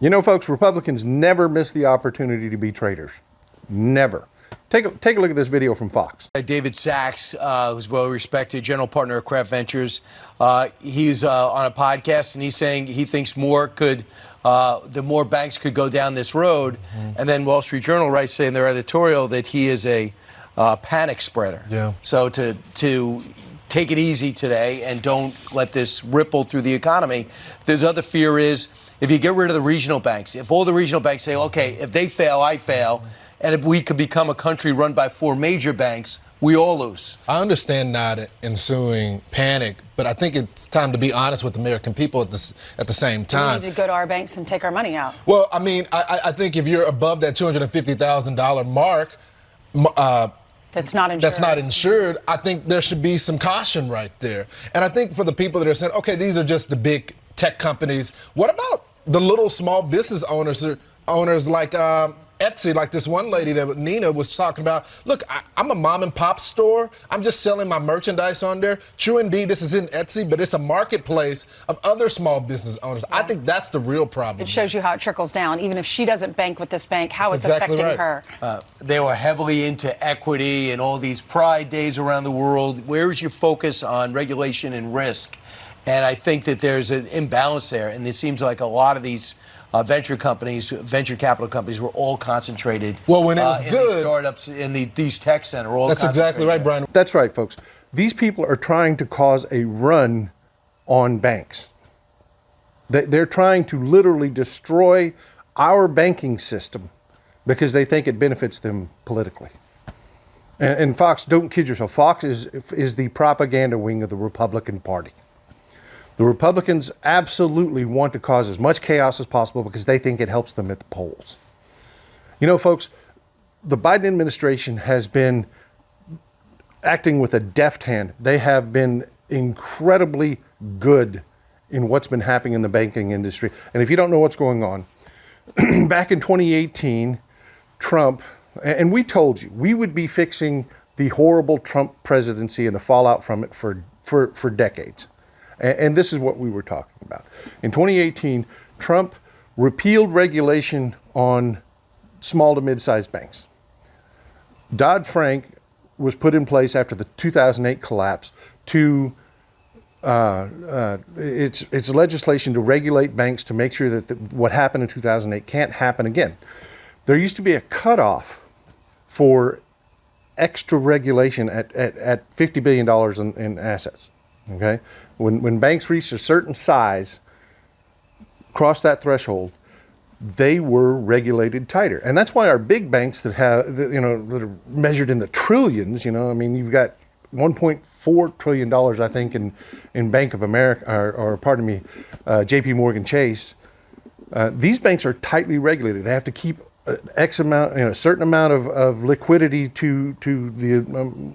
You know, folks, Republicans never miss the opportunity to be traitors. Never. Take a look at this video from Fox. David Sachs, who's well-respected, general partner of Kraft Ventures, he's on a podcast, and he's saying he thinks the more banks could go down this road. And then Wall Street Journal writes, saying in their editorial, that he is a panic spreader. Yeah. So to take it easy today and don't let this ripple through the economy. There's other fear is, if you get rid of the regional banks, if all the regional banks say, okay, if they fail, I fail, and if we could become a country run by four major banks, we all lose. I understand not ensuing panic, but I think it's time to be honest with the American people at the same time. We need to go to our banks and take our money out. Well, I mean, I think if you're above that $250,000 mark, that's not insured. That's not insured. I think there should be some caution right there. And I think for the people that are saying, okay, these are just the big tech companies, what about the little small business owners like Etsy, like this one lady that Nina was talking about? Look, I'm a mom and pop store. I'm just selling my merchandise on there. True indeed, this is in Etsy, but it's a marketplace of other small business owners. Yeah. I think that's the real problem. It shows you how it trickles down. Even if she doesn't bank with this bank, how that's it's exactly affecting right. her. They were heavily into equity and all these pride days around the world. Where is your focus on regulation and risk? And I think that there's an imbalance there. And it seems like a lot of these venture capital companies were all concentrated. Well, when it was in good, these startups in these tech centers. That's exactly right, Brian. That's right, folks. These people are trying to cause a run on banks. They're trying to literally destroy our banking system because they think it benefits them politically. And Fox, don't kid yourself. Fox is the propaganda wing of the Republican Party. The Republicans absolutely want to cause as much chaos as possible because they think it helps them at the polls. You know, folks, the Biden administration has been acting with a deft hand. They have been incredibly good in what's been happening in the banking industry. And if you don't know what's going on, back in 2018, Trump, and we told you, we would be fixing the horrible Trump presidency and the fallout from it for decades. And this is what we were talking about. In 2018, Trump repealed regulation on small to mid-sized banks. Dodd-Frank was put in place after the 2008 collapse to it's legislation to regulate banks to make sure that what happened in 2008 can't happen again. There used to be a cutoff for extra regulation at $50 billion in assets. Okay, when banks reached a certain size, crossed that threshold, they were regulated tighter, and that's why our big banks that are measured in the trillions. I mean, you've got $1.4 trillion, I think, in Bank of America, or pardon me, J.P. Morgan Chase. These banks are tightly regulated. They have to keep X amount, a certain amount of liquidity to the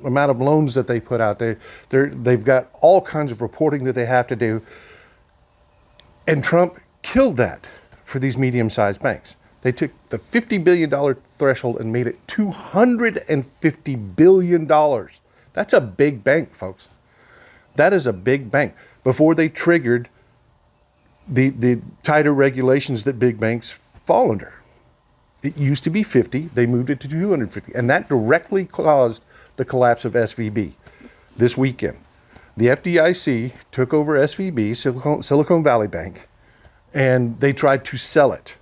amount of loans that they put out. They've got all kinds of reporting that they have to do. And Trump killed that for these medium-sized banks. They took the $50 billion threshold and made it $250 billion. That's a big bank, folks. That is a big bank. Before they triggered the tighter regulations that big banks fall under. It used to be 50, they moved it to 250, and that directly caused the collapse of SVB this weekend. The FDIC took over SVB, Silicon Valley Bank, and they tried to sell it.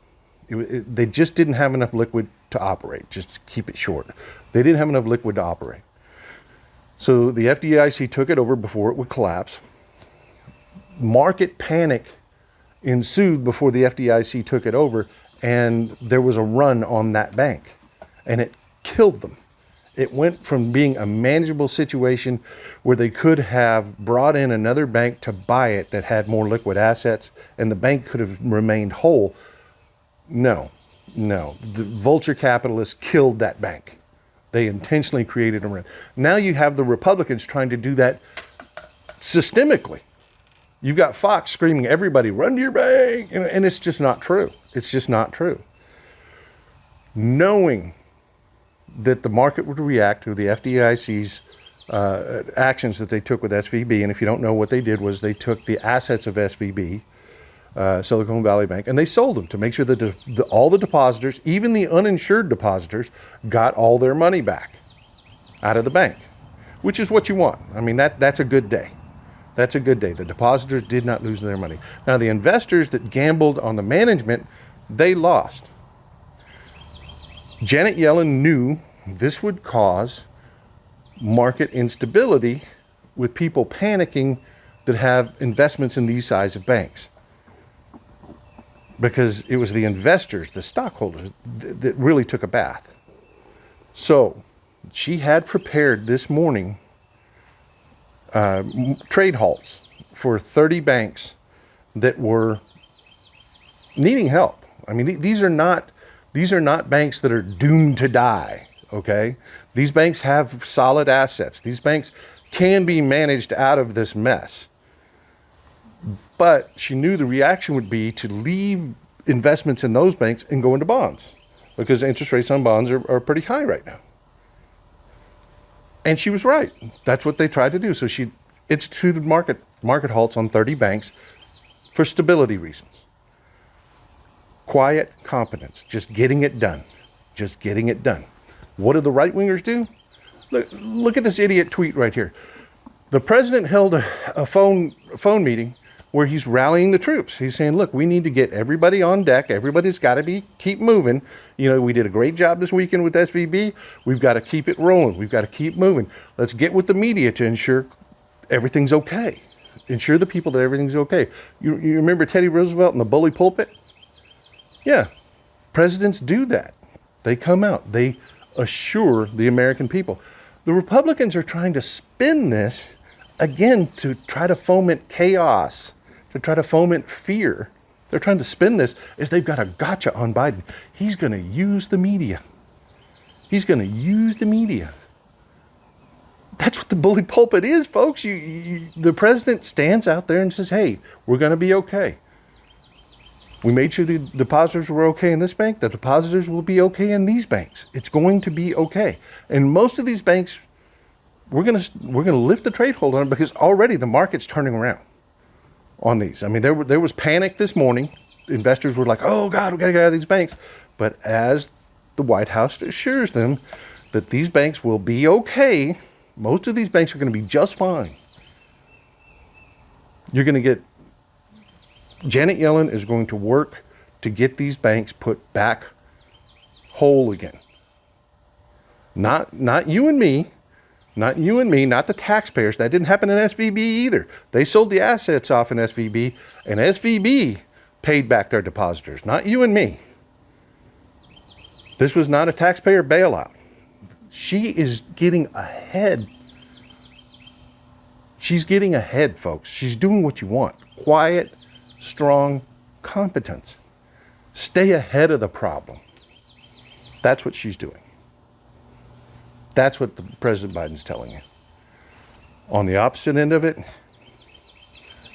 They just didn't have enough liquid to operate, just to keep it short. They didn't have enough liquid to operate. So the FDIC took it over before it would collapse. Market panic ensued before the FDIC took it over, and there was a run on that bank, and it killed them. It went from being a manageable situation where they could have brought in another bank to buy it that had more liquid assets, and the bank could have remained whole. No. The vulture capitalists killed that bank. They intentionally created a run. Now you have the Republicans trying to do that systemically. You've got Fox screaming, everybody run to your bank, and it's just not true. It's just not true. Knowing that the market would react to the FDIC's actions that they took with SVB, and if you don't know what they did was they took the assets of SVB, Silicon Valley Bank, and they sold them to make sure that all the depositors, even the uninsured depositors, got all their money back out of the bank, which is what you want. I mean, that's a good day. That's a good day. The depositors did not lose their money. Now, the investors that gambled on the management, they lost. Janet Yellen knew this would cause market instability with people panicking that have investments in these size of banks. Because it was the investors, the stockholders, that really took a bath. So she had prepared this morning trade halts for 30 banks that were needing help. I mean, these are not banks that are doomed to die, okay? These banks have solid assets. These banks can be managed out of this mess. But she knew the reaction would be to leave investments in those banks and go into bonds, because interest rates on bonds are pretty high right now. And she was right. That's what they tried to do. So she instituted market halts on 30 banks for stability reasons. Quiet competence, just getting it done. Just getting it done. What did the right-wingers do? Look at this idiot tweet right here. The president held a phone meeting where he's rallying the troops. He's saying, look, we need to get everybody on deck. Everybody's got to keep moving. You know, we did a great job this weekend with SVB. We've got to keep it rolling. We've got to keep moving. Let's get with the media to ensure everything's okay. Ensure the people that everything's okay. You remember Teddy Roosevelt in the bully pulpit? Yeah, presidents do that. They come out. They assure the American people. The Republicans are trying to spin this, again, to try to foment chaos, to try to foment fear. They're trying to spin this as they've got a gotcha on Biden. He's going to use the media. He's going to use the media. That's what the bully pulpit is, folks. The president stands out there and says, hey, we're going to be okay. We made sure the depositors were okay in this bank. The depositors will be okay in these banks. It's going to be okay. And most of these banks, we're going to lift the trade hold on it, because already the market's turning around on these. I mean, there was panic this morning. Investors were like, oh God, we got to get out of these banks. But as the White House assures them that these banks will be okay, most of these banks are going to be just fine. You're going to get, Janet Yellen is going to work to get these banks put back whole again. Not you and me, not the taxpayers. That didn't happen in SVB either. They sold the assets off in SVB, and SVB paid back their depositors, not you and me. This was not a taxpayer bailout. She is getting ahead. She's getting ahead, folks. She's doing what you want. Quiet, strong competence. Stay ahead of the problem. That's what she's doing. That's what President Biden's telling you. On the opposite end of it,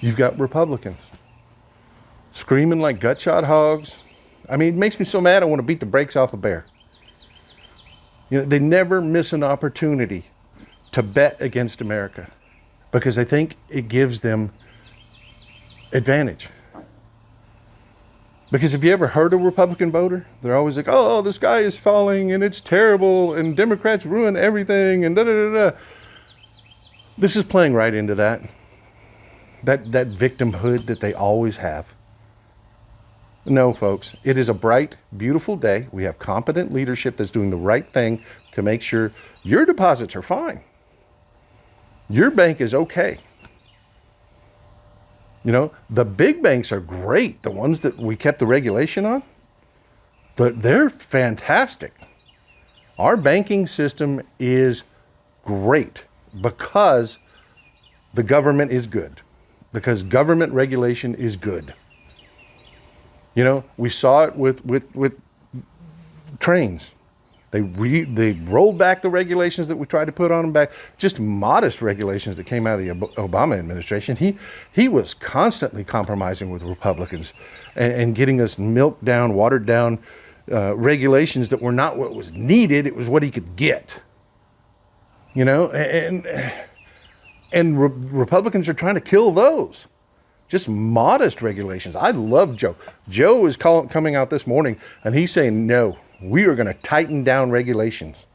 you've got Republicans screaming like gutshot hogs. I mean, it makes me so mad I want to beat the brakes off a bear. You know, they never miss an opportunity to bet against America because they think it gives them advantage. Because if you ever heard a Republican voter, they're always like, oh, the sky is falling and it's terrible and Democrats ruin everything and da-da-da-da. This is playing right into that victimhood that they always have. No, folks, it is a bright, beautiful day. We have competent leadership that's doing the right thing to make sure your deposits are fine. Your bank is okay. You know, the big banks are great. The ones that we kept the regulation on, they're fantastic. Our banking system is great because the government is good, because government regulation is good. You know, we saw it with trains. They rolled back the regulations that we tried to put on them back, just modest regulations that came out of the Obama administration. He was constantly compromising with Republicans and getting us milked down, watered down regulations that were not what was needed. It was what he could get. You know, and Republicans are trying to kill those. just modest regulations. I love Joe. Joe is coming out this morning, and he's saying, no, we are going to tighten down regulations.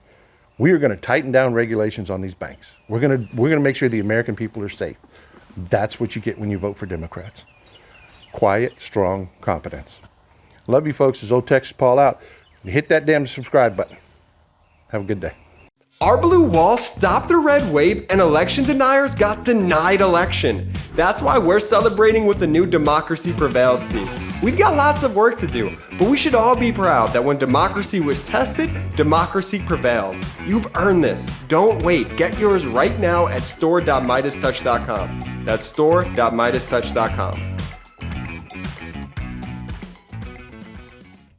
We are going to tighten down regulations on these banks. We're going to make sure the American people are safe. That's what you get when you vote for Democrats. Quiet, strong competence. Love you folks. It's old Texas Paul out. You hit that damn subscribe button. Have a good day. Our blue wall stopped the red wave and election deniers got denied election. That's why we're celebrating with the new Democracy Prevails team. We've got lots of work to do, but we should all be proud that when democracy was tested, democracy prevailed. You've earned this. Don't wait. Get yours right now at store.MeidasTouch.com. That's store.MeidasTouch.com.